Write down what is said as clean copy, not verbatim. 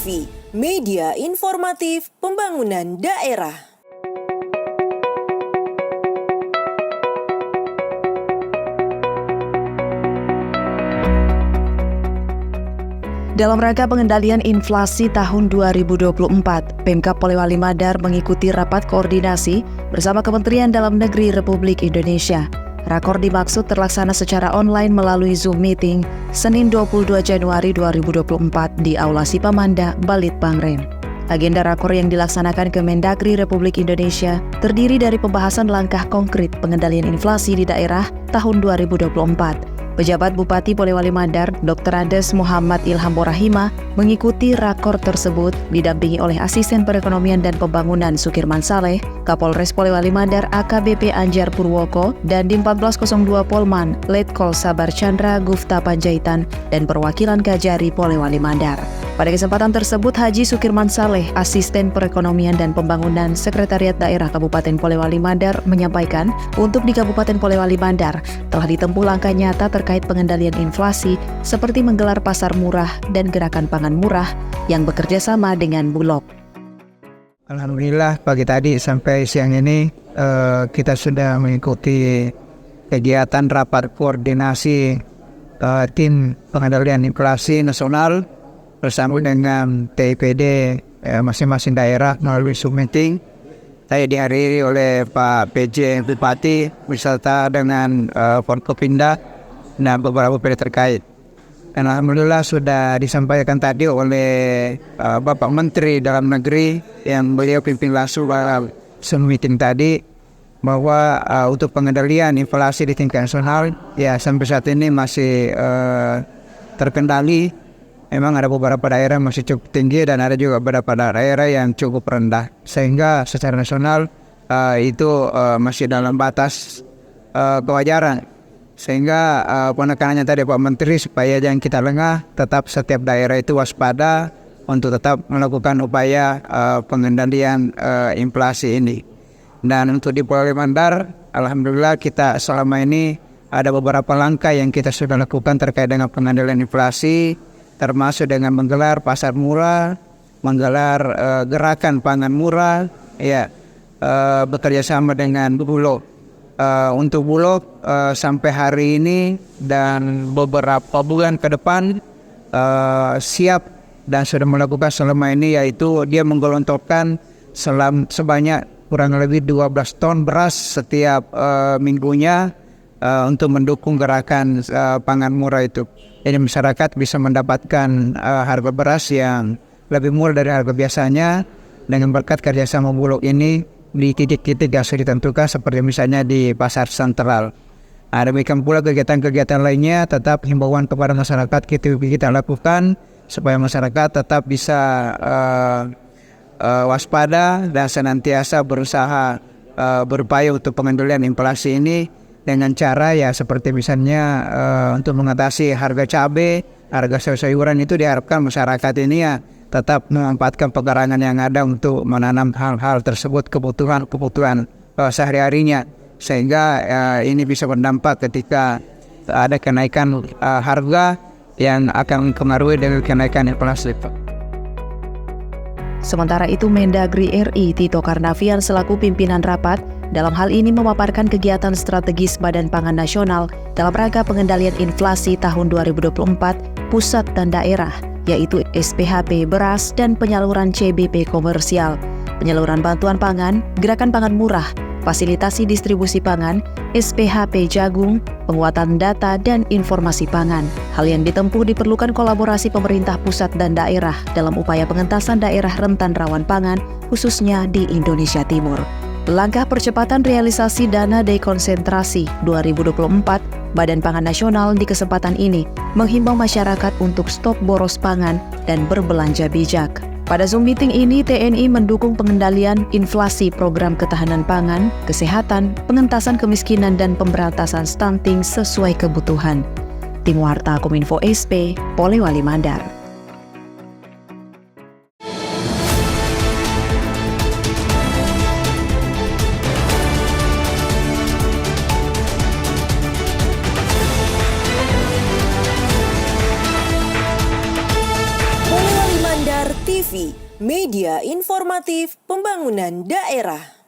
TV, media informatif pembangunan daerah. Dalam rangka pengendalian inflasi tahun 2024, Pemkab Polewali Mandar mengikuti rapat koordinasi bersama Kementerian Dalam Negeri Republik Indonesia. Rakor dimaksud terlaksana secara online melalui Zoom Meeting Senin 22 Januari 2024 di Aula Sipamanda, Balitbangren. Agenda rakor yang dilaksanakan Kemendagri Republik Indonesia terdiri dari pembahasan langkah konkret pengendalian inflasi di daerah tahun 2024. Pejabat Bupati Polewali Mandar, Dr. Andes Muhammad Ilham Borahima, mengikuti rakor tersebut didampingi oleh Asisten Perekonomian dan Pembangunan Sukirman Saleh, Kapolres Polewali Mandar AKBP Anjar Purwoko, dan Dim 1402 Polman, Letkol Sabar Chandra Gufta Panjaitan, dan perwakilan Kajari Polewali Mandar. Pada kesempatan tersebut, Haji Sukirman Saleh, Asisten Perekonomian dan Pembangunan Sekretariat Daerah Kabupaten Polewali Mandar, menyampaikan untuk di Kabupaten Polewali Mandar telah ditempuh langkah nyata terkait pengendalian inflasi seperti menggelar pasar murah dan gerakan pangan murah yang bekerja sama dengan Bulog. Alhamdulillah pagi tadi sampai siang ini kita sudah mengikuti kegiatan rapat koordinasi tim pengendalian inflasi nasional bersama dengan TIPD masing-masing daerah melalui Zoom meeting. Saya dihadiri oleh Pak PJ Bupati beserta dengan Forkopimda dan beberapa pihak terkait. Dan alhamdulillah sudah disampaikan tadi oleh Bapak Menteri Dalam Negeri yang beliau pimpin langsung dalam Zoom meeting tadi bahwa untuk pengendalian inflasi di tingkat nasional ya sampai saat ini masih terkendali. Memang ada beberapa daerah masih cukup tinggi dan ada juga beberapa daerah yang cukup rendah. Sehingga secara nasional itu masih dalam batas kewajaran. Sehingga penekanannya tadi Pak Menteri supaya jangan kita lengah, tetap setiap daerah itu waspada untuk tetap melakukan upaya pengendalian inflasi ini. Dan untuk di Polewali Mandar, alhamdulillah kita selama ini ada beberapa langkah yang kita sudah lakukan terkait dengan pengendalian inflasi, termasuk dengan menggelar pasar murah, menggelar gerakan pangan murah, bekerja sama dengan Bulog. Untuk Bulog sampai hari ini dan beberapa bulan ke depan siap dan sudah melakukan selama ini, yaitu dia menggelontorkan sebanyak kurang lebih 12 ton beras setiap minggunya untuk mendukung gerakan pangan murah itu. Jadi masyarakat bisa mendapatkan harga beras yang lebih murah dari harga biasanya dengan berkat kerjasama Bulog ini di titik-titik yang sudah ditentukan seperti misalnya di pasar sentral. Demikian pula kegiatan-kegiatan lainnya tetap himbauan kepada masyarakat kita lakukan supaya masyarakat tetap bisa waspada dan senantiasa berusaha berupaya untuk pengendalian inflasi ini dengan cara seperti misalnya untuk mengatasi harga cabai, harga sayuran itu diharapkan masyarakat ini tetap memanfaatkan pekarangan yang ada untuk menanam hal-hal tersebut kebutuhan sehari-harinya sehingga ini bisa berdampak ketika ada kenaikan harga yang akan mempengaruhi dengan kenaikan inflasi. Sementara itu Mendagri RI Tito Karnavian selaku pimpinan rapat dalam hal ini memaparkan kegiatan strategis Badan Pangan Nasional dalam rangka pengendalian inflasi tahun 2024 pusat dan daerah, yaitu SPHP beras dan penyaluran CBP komersial, penyaluran bantuan pangan, gerakan pangan murah, fasilitasi distribusi pangan, SPHP jagung, penguatan data dan informasi pangan. Hal yang ditempuh diperlukan kolaborasi pemerintah pusat dan daerah dalam upaya pengentasan daerah rentan rawan pangan, khususnya di Indonesia Timur. Langkah percepatan realisasi dana dekonsentrasi 2024, Badan Pangan Nasional di kesempatan ini menghimbau masyarakat untuk stop boros pangan dan berbelanja bijak. Pada Zoom meeting ini, TNI mendukung pengendalian inflasi program ketahanan pangan, kesehatan, pengentasan kemiskinan dan pemberantasan stunting sesuai kebutuhan. Tim Warta Kominfo SP, Polewali Mandar. TV, media informatif pembangunan daerah.